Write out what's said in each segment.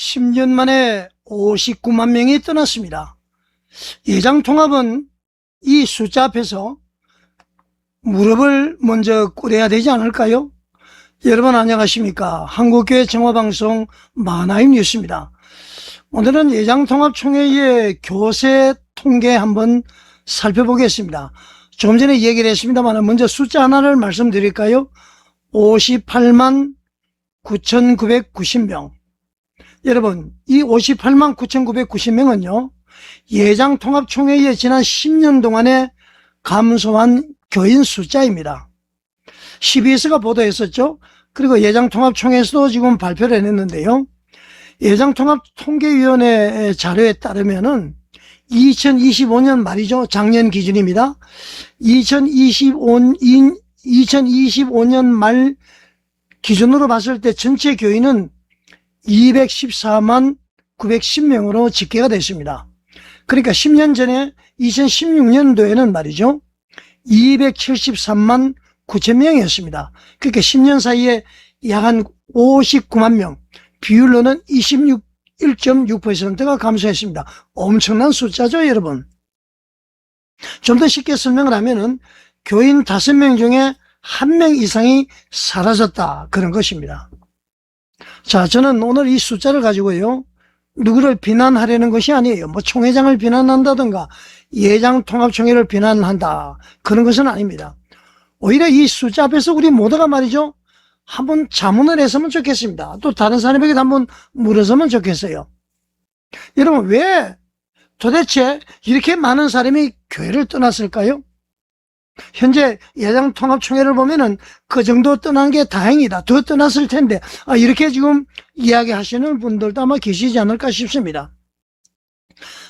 10년 만에 59만 명이 떠났습니다. 예장통합은 이 숫자 앞에서 무릎을 먼저 꿇어야 되지 않을까요? 여러분 안녕하십니까? 한국교회 정화방송 만화임 뉴스입니다. 오늘은 예장통합총회의 교세 통계 한번 살펴보겠습니다. 조금 전에 얘기를 했습니다만 먼저 숫자 하나를 말씀드릴까요? 58만 9,990명. 여러분, 이 58만 9,990명은요, 예장통합총회의 지난 10년 동안에 감소한 교인 숫자입니다. CBS가 보도했었죠. 그리고 예장통합총회에서도 지금 발표를 해냈는데요. 예장통합통계위원회 자료에 따르면은 2025년 말이죠. 작년 기준입니다. 2025년 말 기준으로 봤을 때 전체 교인은 214만 910명으로 집계가 됐습니다. 그러니까 10년 전에 2016년도에는 말이죠. 273만 9천 명이었습니다. 그러니까 10년 사이에 약 한 59만 명, 비율로는 1.6%가 감소했습니다. 엄청난 숫자죠, 여러분. 좀 더 쉽게 설명을 하면은 교인 5명 중에 1명 이상이 사라졌다, 그런 것입니다. 자, 저는 오늘 이 숫자를 가지고요, 누구를 비난하려는 것이 아니에요. 뭐 총회장을 비난한다든가 예장통합총회를 비난한다, 그런 것은 아닙니다. 오히려 이 숫자 앞에서 우리 모두가 말이죠, 한번 자문을 했으면 좋겠습니다. 또 다른 사람에게도 한번 물었으면 좋겠어요. 여러분, 왜 도대체 이렇게 많은 사람이 교회를 떠났을까요? 현재 예장통합총회를 보면은 그 정도 떠난 게 다행이다, 더 떠났을 텐데, 이렇게 지금 이야기하시는 분들도 아마 계시지 않을까 싶습니다.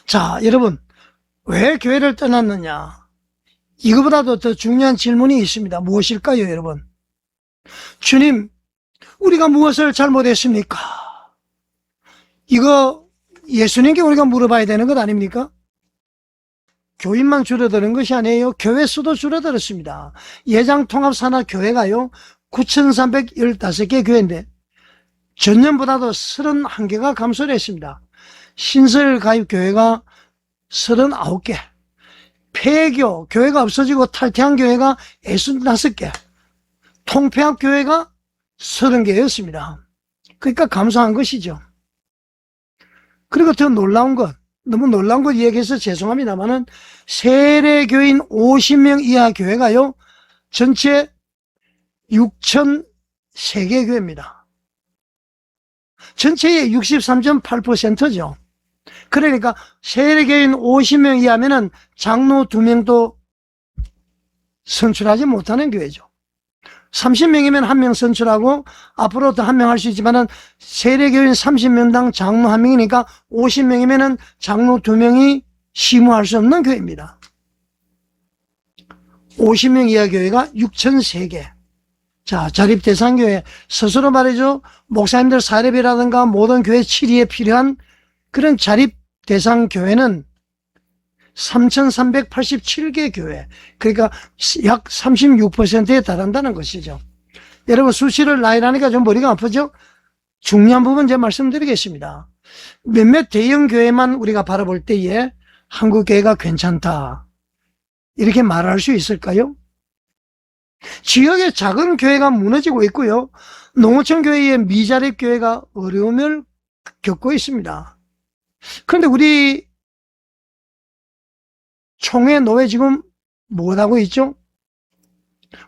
자, 여러분, 왜 교회를 떠났느냐? 이거보다도 더 중요한 질문이 있습니다. 무엇일까요, 여러분? 주님, 우리가 무엇을 잘못했습니까? 이거 예수님께 우리가 물어봐야 되는 것 아닙니까? 교인만 줄어드는 것이 아니에요. 교회 수도 줄어들었습니다. 예장통합산하교회가요, 9,315개 교회인데 전년보다도 31개가 감소를 했습니다. 신설 가입 교회가 39개, 폐교, 교회가 없어지고 탈퇴한 교회가 65개, 통폐합 교회가 30개였습니다. 그러니까 감소한 것이죠. 그리고 더 놀라운 것, 너무 놀라운 것 얘기해서 죄송합니다만은 세례교인 50명 이하 교회가요, 전체 6,003개 교회입니다. 전체의 63.8%죠. 그러니까 세례교인 50명 이하면은 장로 2명도 선출하지 못하는 교회죠. 30명이면 1명 선출하고 앞으로 더 1명 할 수 있지만은 세례교인 30명당 장로 1명이니까 50명이면은 장로 2명이 심우할 수 없는 교회입니다. 50명 이하 교회가 6,003개. 자, 자립대상교회 스스로 말이죠, 목사님들 사립이라든가 모든 교회 치리에 필요한 그런 자립대상교회는 3,387개 교회, 그러니까 약 36%에 달한다는 것이죠. 여러분, 수치를 나열하니까 좀 머리가 아프죠? 중요한 부분 제가 말씀드리겠습니다. 몇몇 대형 교회만 우리가 바라볼 때에 한국교회가 괜찮다, 이렇게 말할 수 있을까요? 지역의 작은 교회가 무너지고 있고요, 농어촌 교회의 미자립 교회가 어려움을 겪고 있습니다. 그런데 우리 총회 노회 지금 무엇하고 있죠?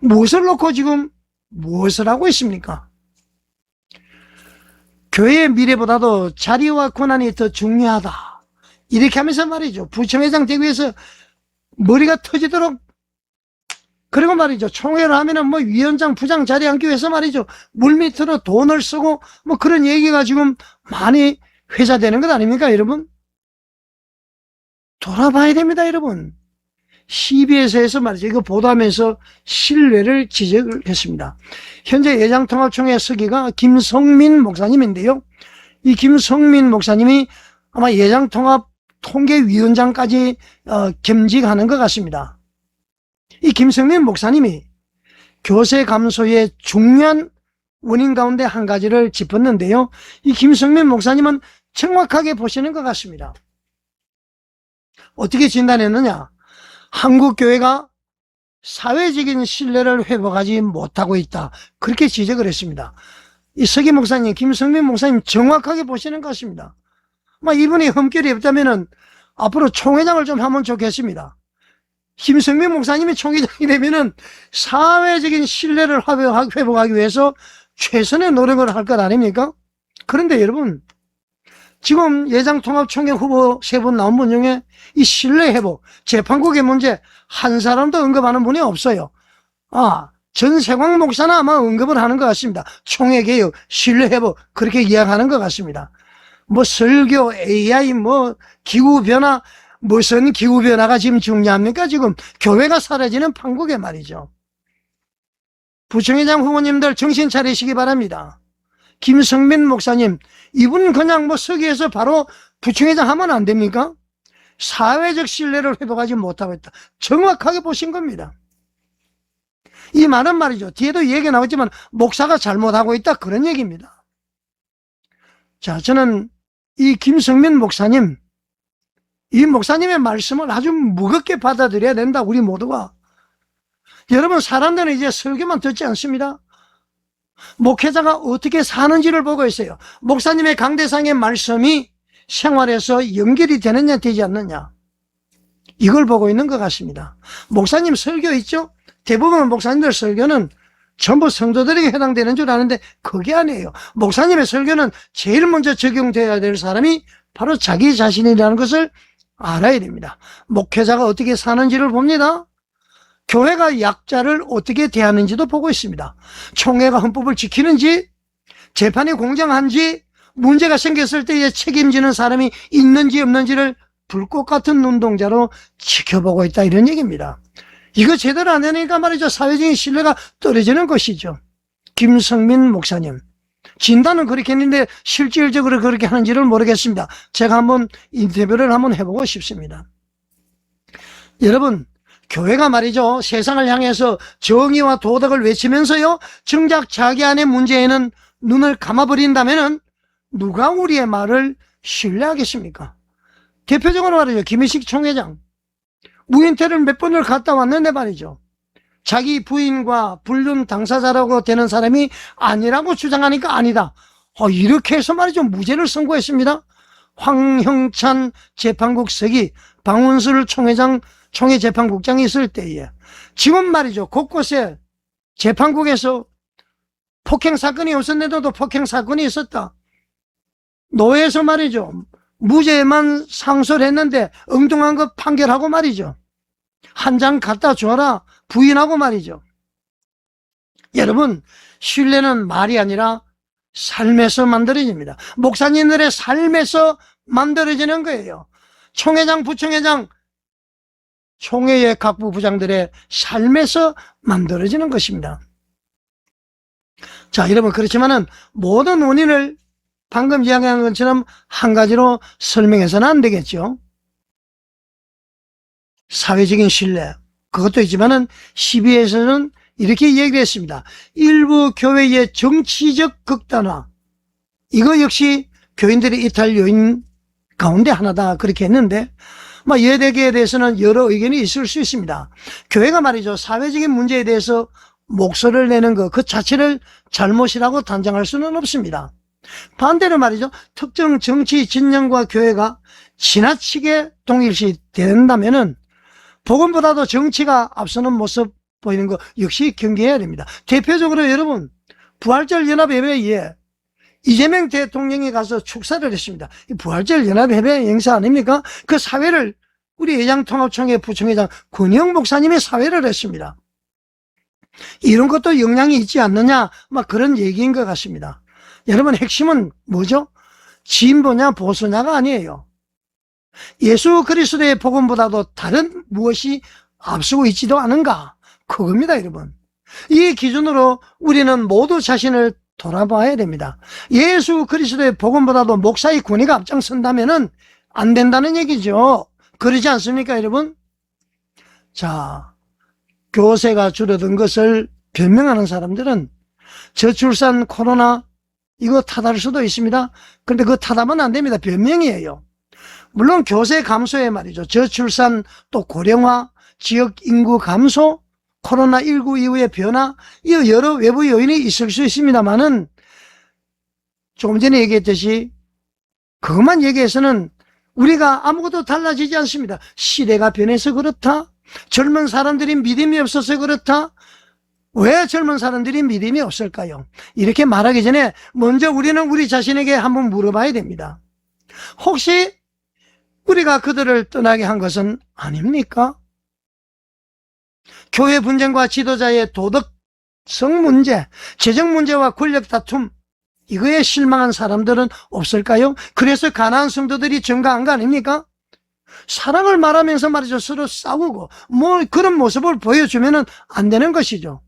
무엇을 놓고 지금 무엇을 하고 있습니까? 교회의 미래보다도 자리와 권한이 더 중요하다, 이렇게 하면서 말이죠, 부총회장 되기 위해서 머리가 터지도록, 그리고 말이죠, 총회를 하면은 뭐 위원장, 부장 자리 앉기 위해서 말이죠, 물밑으로 돈을 쓰고 뭐 그런 얘기가 지금 많이 회자되는 것 아닙니까, 여러분? 돌아봐야 됩니다, 여러분. CBS에서 말이죠, 이거 보도하면서 신뢰를 지적을 했습니다. 현재 예장통합총회 서기가 김성민 목사님인데요, 이 김성민 목사님이 아마 예장통합 통계위원장까지 겸직하는 것 같습니다. 이 김성민 목사님이 교세 감소의 중요한 원인 가운데 한 가지를 짚었는데요, 이 김성민 목사님은 정확하게 보시는 것 같습니다. 어떻게 진단했느냐? 한국교회가 사회적인 신뢰를 회복하지 못하고 있다. 그렇게 지적을 했습니다. 이 서기 목사님, 김성민 목사님 정확하게 보시는 것 같습니다. 이분이 흠결이 없다면은 앞으로 총회장을 좀 하면 좋겠습니다. 김성민 목사님이 총회장이 되면은 사회적인 신뢰를 회복하기 위해서 최선의 노력을 할 것 아닙니까? 그런데 여러분, 지금 예장통합총회 후보 3분 나온 분 중에 이 신뢰 회복, 재판국의 문제 한 사람도 언급하는 분이 없어요. 전세광 목사는 아마 언급을 하는 것 같습니다. 총회 개혁, 신뢰 회복 그렇게 이야기하는 것 같습니다. 설교, AI, 기후변화, 무슨 기후변화가 지금 중요합니까? 지금 교회가 사라지는 판국에 말이죠. 부총회장 후보님들 정신 차리시기 바랍니다. 김성민 목사님, 이분 그냥 서기에서 바로 부총회장 하면 안 됩니까? 사회적 신뢰를 회복하지 못하고 있다. 정확하게 보신 겁니다. 이 말은 말이죠. 뒤에도 얘기가 나오지만 목사가 잘못하고 있다. 그런 얘기입니다. 자, 저는 이 김성민 목사님, 이 목사님의 말씀을 아주 무겁게 받아들여야 된다. 우리 모두가. 여러분, 사람들은 이제 설교만 듣지 않습니다. 목회자가 어떻게 사는지를 보고 있어요. 목사님의 강대상의 말씀이 생활에서 연결이 되느냐 되지 않느냐, 이걸 보고 있는 것 같습니다. 목사님 설교 있죠? 대부분 목사님들 설교는 전부 성도들에게 해당되는 줄 아는데 그게 아니에요. 목사님의 설교는 제일 먼저 적용되어야 될 사람이 바로 자기 자신이라는 것을 알아야 됩니다. 목회자가 어떻게 사는지를 봅니다. 교회가 약자를 어떻게 대하는지도 보고 있습니다. 총회가 헌법을 지키는지, 재판이 공정한지, 문제가 생겼을 때에 책임지는 사람이 있는지 없는지를 불꽃 같은 눈동자로 지켜보고 있다, 이런 얘기입니다. 이거 제대로 안 되니까 말이죠, 사회적인 신뢰가 떨어지는 것이죠. 김성민 목사님, 진단은 그렇게 했는데 실질적으로 그렇게 하는지를 모르겠습니다. 제가 한번 인터뷰를 한번 해보고 싶습니다. 여러분, 교회가 말이죠, 세상을 향해서 정의와 도덕을 외치면서요, 정작 자기 안의 문제에는 눈을 감아버린다면은 누가 우리의 말을 신뢰하겠습니까? 대표적으로 말이죠, 김희식 총회장, 무인태를 몇 번을 갔다 왔는데 말이죠, 자기 부인과 불륜 당사자라고 되는 사람이 아니라고 주장하니까 아니다, 이렇게 해서 말이죠, 무죄를 선고했습니다. 황형찬 재판국 서기, 방훈술 총회 재판국장이 있을 때에. 지금 말이죠, 곳곳에 재판국에서 폭행 사건이 없었는데도 폭행 사건이 있었다. 노회에서 말이죠, 무죄만 상소를 했는데 엉뚱한 거 판결하고 말이죠, 한 장 갖다 줘라 부인하고 말이죠. 여러분, 신뢰는 말이 아니라 삶에서 만들어집니다. 목사님들의 삶에서 만들어지는 거예요. 총회장, 부총회장, 총회의 각부 부장들의 삶에서 만들어지는 것입니다. 자, 여러분, 그렇지만은 모든 원인을 방금 이야기한 것처럼 한 가지로 설명해서는 안 되겠죠. 사회적인 신뢰, 그것도 있지만은 12에서는 이렇게 얘기를 했습니다. 일부 교회의 정치적 극단화, 이거 역시 교인들의 이탈 요인 가운데 하나다, 그렇게 했는데, 여대교에 대해서는 여러 의견이 있을 수 있습니다. 교회가 말이죠, 사회적인 문제에 대해서 목소리를 내는 것, 그 자체를 잘못이라고 단정할 수는 없습니다. 반대로 말이죠, 특정 정치 진영과 교회가 지나치게 동일시 된다면은 복음보다도 정치가 앞서는 모습 보이는 거 역시 경계해야 됩니다. 대표적으로 여러분, 부활절 연합예배에 이재명 대통령이 가서 축사를 했습니다. 이 부활절 연합예배 행사 아닙니까? 그 사회를 우리 예장통합총회 부총회장 권영 목사님이 사회를 했습니다. 이런 것도 영향이 있지 않느냐, 그런 얘기인 것 같습니다. 여러분, 핵심은 뭐죠? 진보냐 보수냐가 아니에요. 예수 그리스도의 복음보다도 다른 무엇이 앞서고 있지도 않은가, 그겁니다. 여러분, 이 기준으로 우리는 모두 자신을 돌아봐야 됩니다. 예수 그리스도의 복음보다도 목사의 권위가 앞장선다면은 안 된다는 얘기죠. 그러지 않습니까, 여러분? 자, 교세가 줄어든 것을 변명하는 사람들은 저출산, 코로나, 이거 탓할 수도 있습니다. 그런데 그거 탓하면 안 됩니다. 변명이에요. 물론 교세 감소에 말이죠. 저출산, 또 고령화, 지역 인구 감소, 코로나19 이후의 변화, 이 여러 외부 요인이 있을 수 있습니다만은 조금 전에 얘기했듯이 그것만 얘기해서는 우리가 아무것도 달라지지 않습니다. 시대가 변해서 그렇다. 젊은 사람들이 믿음이 없어서 그렇다. 왜 젊은 사람들이 믿음이 없을까요? 이렇게 말하기 전에 먼저 우리는 우리 자신에게 한번 물어봐야 됩니다. 혹시 우리가 그들을 떠나게 한 것은 아닙니까? 교회 분쟁과 지도자의 도덕성 문제, 재정 문제와 권력 다툼, 이거에 실망한 사람들은 없을까요? 그래서 가난한 성도들이 증가한 거 아닙니까? 사랑을 말하면서 말이죠. 서로 싸우고 뭐 그런 모습을 보여주면 안 되는 것이죠.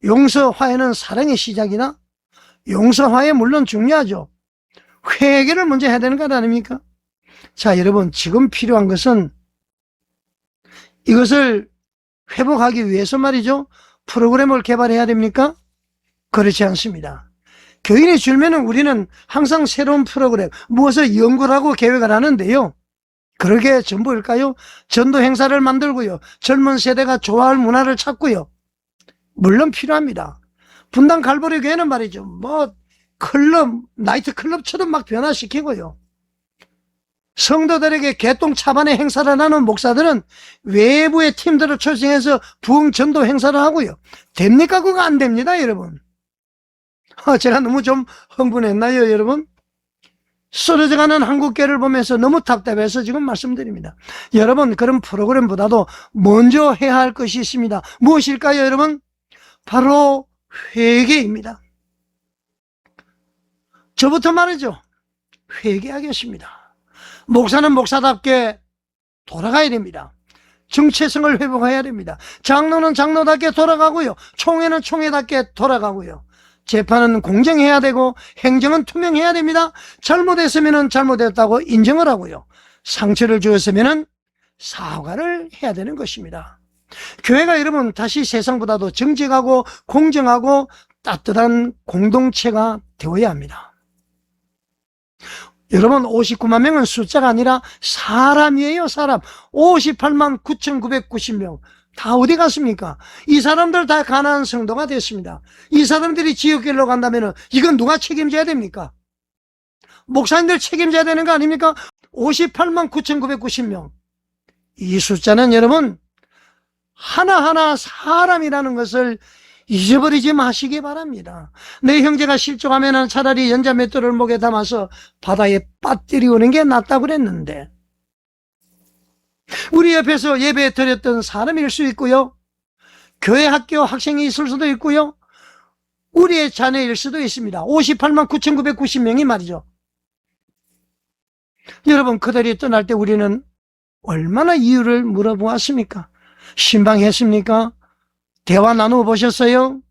용서화해는 사랑의 시작이나 용서화해 물론 중요하죠. 회개를 먼저 해야 되는 것 아닙니까? 자, 여러분, 지금 필요한 것은 이것을 회복하기 위해서 말이죠. 프로그램을 개발해야 됩니까? 그렇지 않습니다. 교인이 줄면은 우리는 항상 새로운 프로그램, 무엇을 연구를 하고 계획을 하는데요. 그러게 전부일까요? 전도 행사를 만들고요. 젊은 세대가 좋아할 문화를 찾고요. 물론 필요합니다. 분당 갈보리 교회는 말이죠. 뭐 클럽, 나이트 클럽처럼 막 변화시키고요. 성도들에게 개똥 차반의 행사를 하는 목사들은 외부의 팀들을 초청해서 부흥 전도 행사를 하고요. 됩니까? 그거 안 됩니다, 여러분. 제가 너무 좀 흥분했나요, 여러분? 쓰러져가는 한국교회를 보면서 너무 답답해서 지금 말씀드립니다. 여러분, 그런 프로그램보다도 먼저 해야 할 것이 있습니다. 무엇일까요, 여러분? 바로 회개입니다. 저부터 말이죠. 회개하겠습니다. 목사는 목사답게 돌아가야 됩니다. 정체성을 회복해야 됩니다. 장로는 장로답게 돌아가고요. 총회는 총회답게 돌아가고요. 재판은 공정해야 되고 행정은 투명해야 됩니다. 잘못했으면 잘못했다고 인정을 하고요. 상처를 주었으면 사과를 해야 되는 것입니다. 교회가 여러분 다시 세상보다도 정직하고 공정하고 따뜻한 공동체가 되어야 합니다. 여러분 59만 명은 숫자가 아니라 사람이에요. 사람. 58만 9,990명 다 어디 갔습니까? 이 사람들 다 가난한 성도가 됐습니다. 이 사람들이 지옥길로 간다면 이건 누가 책임져야 됩니까? 목사님들 책임져야 되는 거 아닙니까? 58만 9,990명 이 숫자는 여러분 하나하나 사람이라는 것을 잊어버리지 마시기 바랍니다. 내 형제가 실족하면 차라리 연자 맷돌을 목에 담아서 바다에 빠뜨리우는 게 낫다고 그랬는데 우리 옆에서 예배 드렸던 사람일 수 있고요. 교회 학교 학생이 있을 수도 있고요. 우리의 자녀일 수도 있습니다. 58만 9,990명이 말이죠. 여러분 그들이 떠날 때 우리는 얼마나 이유를 물어보았습니까? 신방했습니까? 대화 나누어 보셨어요?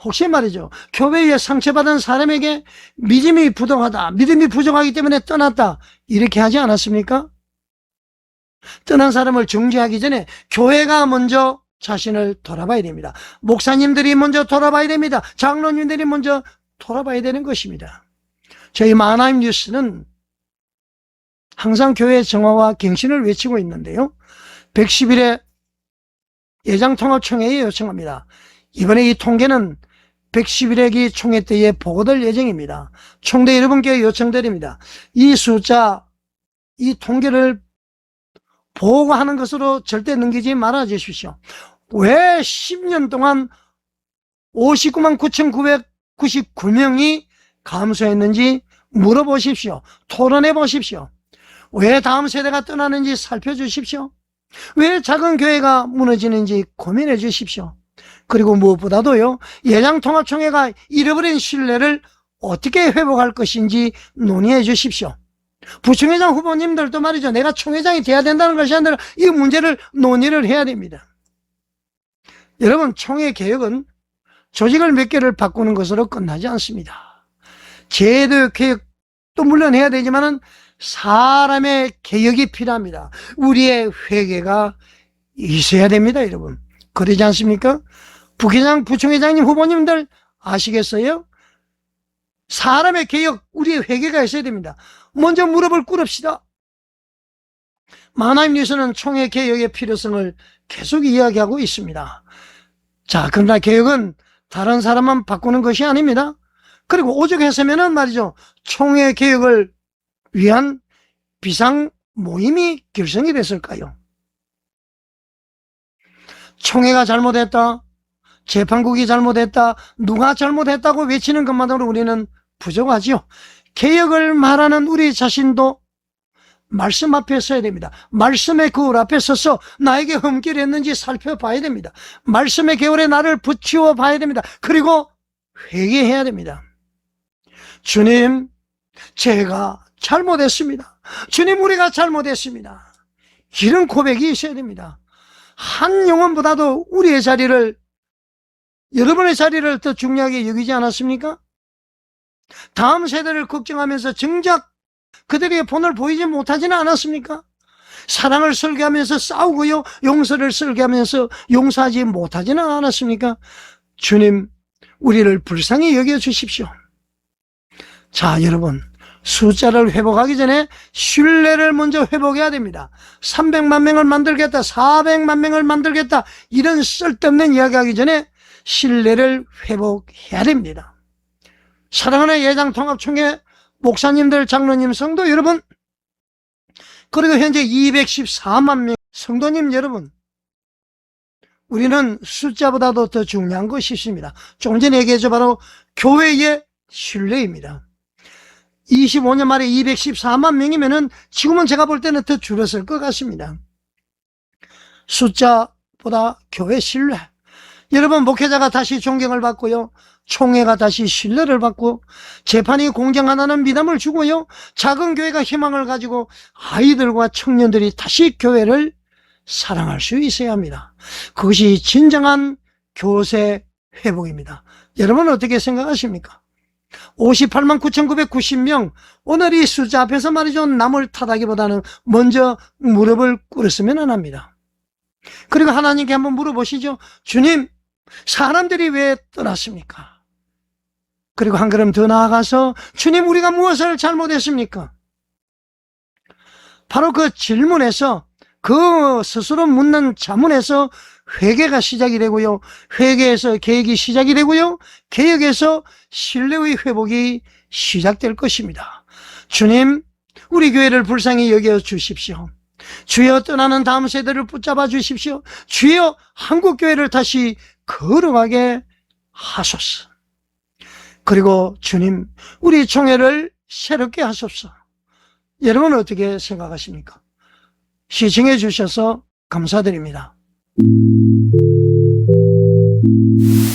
혹시 말이죠. 교회에 상처받은 사람에게 믿음이 부족하다. 믿음이 부족하기 때문에 떠났다. 이렇게 하지 않았습니까? 떠난 사람을 정죄하기 전에 교회가 먼저 자신을 돌아봐야 됩니다. 목사님들이 먼저 돌아봐야 됩니다. 장로님들이 먼저 돌아봐야 되는 것입니다. 저희 마하나임 뉴스는 항상 교회의 정화와 갱신을 외치고 있는데요. 110일에 예장통합총회에 요청합니다. 이번에 이 통계는 111회기 총회 때에 보고될 예정입니다. 총대 여러분께 요청드립니다. 이 숫자, 이 통계를 보고하는 것으로 절대 넘기지 말아 주십시오. 왜 10년 동안 59만 9,999명이 감소했는지 물어보십시오. 토론해 보십시오. 왜 다음 세대가 떠나는지 살펴주십시오. 왜 작은 교회가 무너지는지 고민해 주십시오. 그리고 무엇보다도요, 예장통합총회가 잃어버린 신뢰를 어떻게 회복할 것인지 논의해 주십시오. 부총회장 후보님들도 말이죠. 내가 총회장이 돼야 된다는 것이 아니라 이 문제를 논의를 해야 됩니다. 여러분, 총회 개혁은 조직을 몇 개를 바꾸는 것으로 끝나지 않습니다. 제도 개혁도 물론 해야 되지만은 사람의 개혁이 필요합니다. 우리의 회개가 있어야 됩니다, 여러분. 그러지 않습니까? 부회장, 부총회장님, 후보님들 아시겠어요? 사람의 개혁, 우리의 회개가 있어야 됩니다. 먼저 무릎을 꿇읍시다. 마나임 뉴스는 총회 개혁의 필요성을 계속 이야기하고 있습니다. 자, 그러나 개혁은 다른 사람만 바꾸는 것이 아닙니다. 그리고 오죽했으면은 말이죠, 총회 개혁을 위한 비상 모임이 결성이 됐을까요? 총회가 잘못했다, 재판국이 잘못했다, 누가 잘못했다고 외치는 것만으로 우리는 부족하지요. 개혁을 말하는 우리 자신도 말씀 앞에 서야 됩니다. 말씀의 거울 앞에 서서 나에게 흠결이 있는지 살펴봐야 됩니다. 말씀의 거울에 나를 붙이워 봐야 됩니다. 그리고 회개해야 됩니다. 주님, 제가 잘못했습니다. 주님, 우리가 잘못했습니다. 이런 고백이 있어야 됩니다. 한 영혼보다도 우리의 자리를, 여러분의 자리를 더 중요하게 여기지 않았습니까? 다음 세대를 걱정하면서 정작 그들에게 본을 보이지 못하지는 않았습니까? 사랑을 설계하면서 싸우고요, 용서를 설계하면서 용서하지 못하지는 않았습니까? 주님, 우리를 불쌍히 여겨주십시오. 자, 여러분, 숫자를 회복하기 전에 신뢰를 먼저 회복해야 됩니다. 300만 명을 만들겠다, 400만 명을 만들겠다, 이런 쓸데없는 이야기하기 전에 신뢰를 회복해야 됩니다. 사랑하는 예장통합총회 목사님들, 장로님, 성도 여러분, 그리고 현재 214만 명 성도님 여러분, 우리는 숫자보다도 더 중요한 것이 있습니다. 조금 전에 얘기했죠. 바로 교회의 신뢰입니다. 25년 만에 214만 명이면은 지금은 제가 볼 때는 더 줄었을 것 같습니다. 숫자보다 교회 신뢰. 여러분, 목회자가 다시 존경을 받고요, 총회가 다시 신뢰를 받고, 재판이 공정하다는 믿음을 주고요, 작은 교회가 희망을 가지고 아이들과 청년들이 다시 교회를 사랑할 수 있어야 합니다. 그것이 진정한 교세 회복입니다. 여러분 어떻게 생각하십니까? 58만 9,990명, 오늘 이 숫자 앞에서 말이죠, 남을 탓하기보다는 먼저 무릎을 꿇었으면 합니다. 그리고 하나님께 한번 물어보시죠. 주님, 사람들이 왜 떠났습니까? 그리고 한 걸음 더 나아가서 주님, 우리가 무엇을 잘못했습니까? 바로 그 질문에서, 그 스스로 묻는 자문에서 회개가 시작이 되고요, 회개에서 개혁이 시작이 되고요, 개혁에서 신뢰의 회복이 시작될 것입니다. 주님, 우리 교회를 불쌍히 여겨 주십시오. 주여, 떠나는 다음 세대를 붙잡아 주십시오. 주여, 한국교회를 다시 걸어가게 하소서. 그리고 주님, 우리 총회를 새롭게 하소서. 여러분 어떻게 생각하십니까? 시청해 주셔서 감사드립니다.